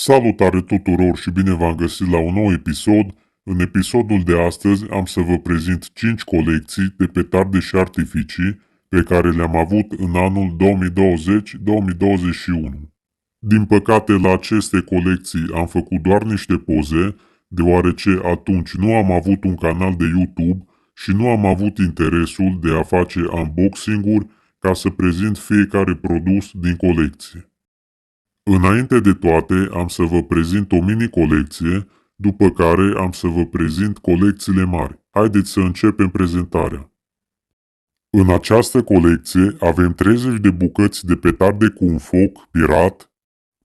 Salutare tuturor și bine v-am găsit la un nou episod. În episodul de astăzi am să vă prezint 5 colecții de petarde și artificii pe care le-am avut în anul 2020-2021. Din păcate, la aceste colecții am făcut doar niște poze, deoarece atunci nu am avut un canal de YouTube și nu am avut interesul de a face unboxing-uri ca să prezint fiecare produs din colecție. Înainte de toate, am să vă prezint o mini-colecție, după care am să vă prezint colecțiile mari. Haideți să începem prezentarea. În această colecție avem 30 de bucăți de petarde cu un foc pirat,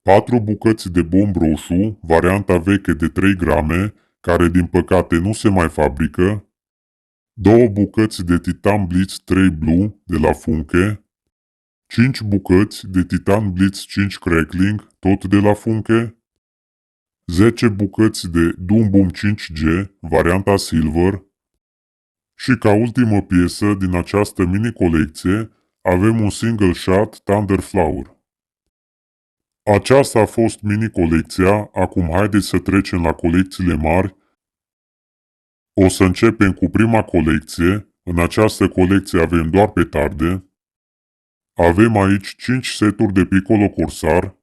4 bucăți de bomb roșu, varianta veche de 3 grame, care din păcate nu se mai fabrică, 2 bucăți de Titan Blitz 3 Blue de la Funke, 5 bucăți de Titan Blitz 5 Crackling, tot de la Funke, 10 bucăți de Doom Boom 5G, varianta Silver, și ca ultimă piesă din această mini-colecție avem un single shot Thunder Flower. Aceasta a fost mini-colecția, acum haideți să trecem la colecțiile mari. O să începem cu prima colecție. În această colecție avem doar petarde. Avem aici 5 seturi de Piccolo Corsar,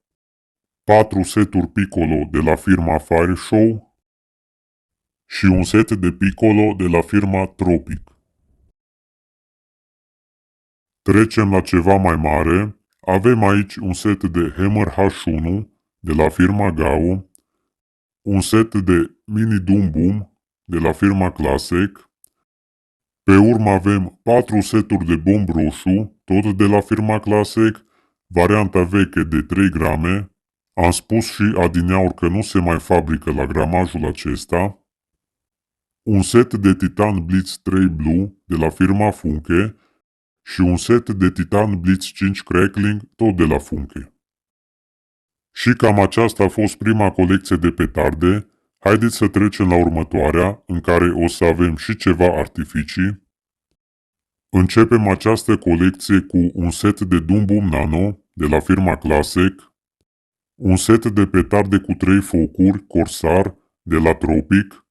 4 seturi Piccolo de la firma Fire Show și un set de Piccolo de la firma Tropic. Trecem la ceva mai mare. Avem aici un set de Hammer H1 de la firma Gao, un set de Mini Doom Boom de la firma Classic. Pe urmă avem 4 seturi de bomb roșu, tot de la firma Classic, varianta veche de 3 grame. Am spus și adineauri că nu se mai fabrică la gramajul acesta. Un set de Titan Blitz 3 Blue de la firma Funke și un set de Titan Blitz 5 Crackling tot de la Funke. Și cam aceasta a fost prima colecție de petarde. Haideți să trecem la următoarea, în care o să avem și ceva artificii. Începem această colecție cu un set de Doom Boom Nano de la firma Classic, un set de petarde cu 3 focuri Corsar de la Tropic,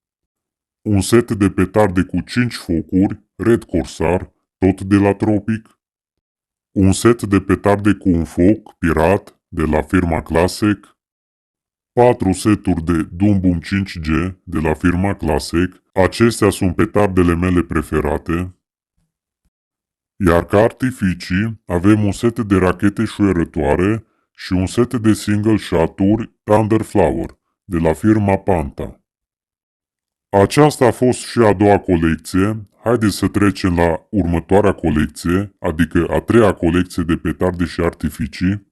un set de petarde cu 5 focuri Red Corsar tot de la Tropic, un set de petarde cu un foc Pirat de la firma Classic, 4 seturi de Doom Boom 5G de la firma Classic. Acestea sunt petardele mele preferate. Iar ca artificii avem un set de rachete șuierătoare și un set de single shot-uri Thunder Flower de la firma Panta. Aceasta a fost și a doua colecție. Haideți să trecem la următoarea colecție, adică a treia colecție de petarde și artificii.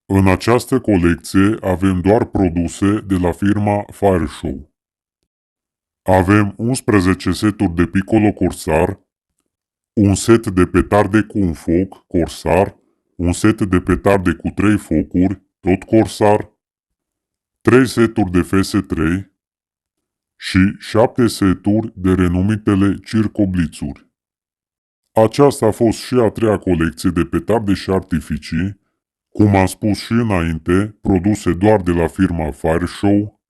În această colecție avem doar produse de la firma Fire Show. Avem 11 seturi de Piccolo Corsar, un set de petarde cu un foc Corsar, un set de petarde cu 3 focuri, tot Corsar, 3 seturi de FS3 și 7 seturi de renumitele Circoblițuri. Aceasta a fost și a treia colecție de petarde și artificii, cum am spus și înainte, produse doar de la firma Fire Show.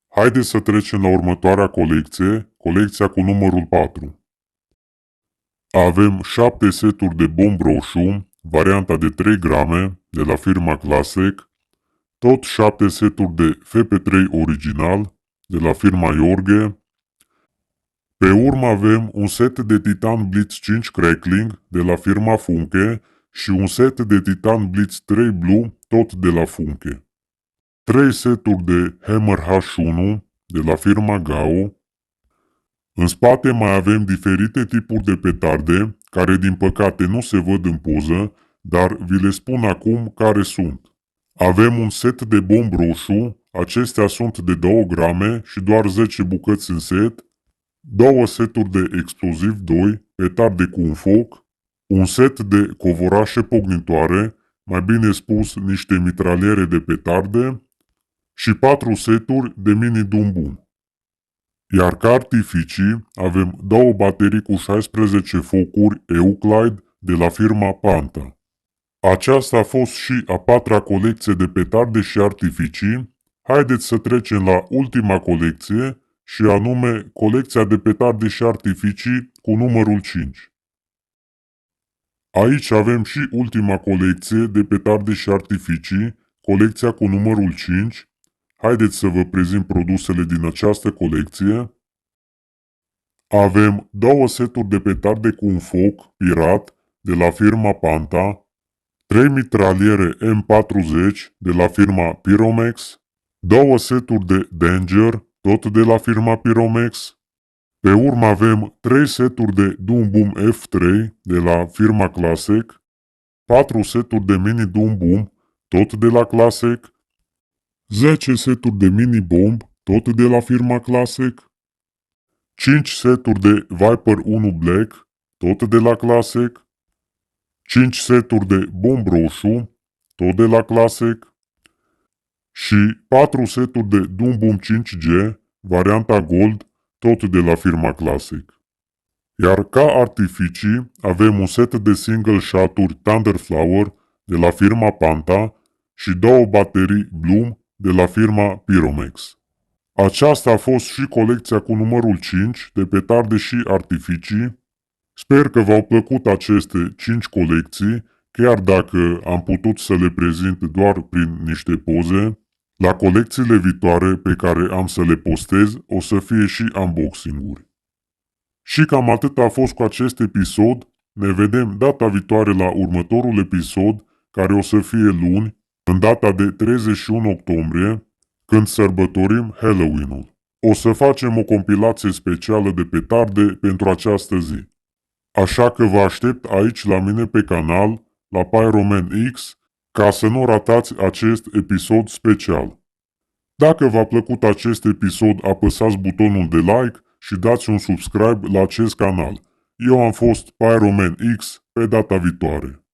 Haideți să trecem la următoarea colecție, colecția cu numărul 4. Avem 7 seturi de bomb roșu, varianta de 3 grame, de la firma Classic, tot 7 seturi de FP3 original, de la firma Jorge. Pe urmă avem un set de Titan Blitz 5 Crackling, de la firma Funke, și un set de Titan Blitz 3 Blue, tot de la Funke. 3 seturi de Hammer H1, de la firma Gao. În spate mai avem diferite tipuri de petarde, care din păcate nu se văd în poză, dar vi le spun acum care sunt. Avem un set de bomb roșu, acestea sunt de 2 grame și doar 10 bucăți în set, 2 seturi de exploziv 2, petarde cu un foc, un set de covorașe pognitoare, mai bine spus niște mitraliere de petarde, și 4 seturi de mini Doom Boom. Iar ca artificii avem 2 baterii cu 16 focuri Euclide de la firma Panta. Aceasta a fost și a patra colecție de petarde și artificii. Haideți să trecem la ultima colecție și anume colecția de petarde și artificii cu numărul 5. Aici avem și ultima colecție de petarde și artificii, colecția cu numărul 5. Haideți să vă prezint produsele din această colecție. Avem două seturi de petarde cu un foc pirat de la firma Panta, 3 mitraliere M40 de la firma Pyromex, două seturi de Danger, tot de la firma Pyromex. Pe urmă avem 3 seturi de Doom Boom F3 de la firma Classic, 4 seturi de Mini Doom Boom, tot de la Classic, 10 seturi de Mini Bomb, tot de la firma Classic, 5 seturi de Viper 1 Black, tot de la Classic, 5 seturi de Bomb roșu, tot de la Classic, și 4 seturi de Doom Boom 5G, varianta Gold, tot de la firma Classic. Iar ca artificii avem un set de single shot-uri Thunderflower de la firma Panta și două baterii Bloom de la firma Pyromex. Aceasta a fost și colecția cu numărul 5 de petarde și artificii. Sper că v-au plăcut aceste 5 colecții, chiar dacă am putut să le prezint doar prin niște poze. La colecțiile viitoare pe care am să le postez o să fie și unboxing-uri. Și cam atât a fost cu acest episod. Ne vedem data viitoare la următorul episod, care o să fie luni, în data de 31 octombrie, când sărbătorim Halloween-ul. O să facem o compilație specială de petarde pentru această zi. Așa că vă aștept aici la mine pe canal, la Pyroman X, ca să nu ratați acest episod special. Dacă v-a plăcut acest episod, apăsați butonul de like și dați un subscribe la acest canal. Eu am fost Pyroman X, pe data viitoare.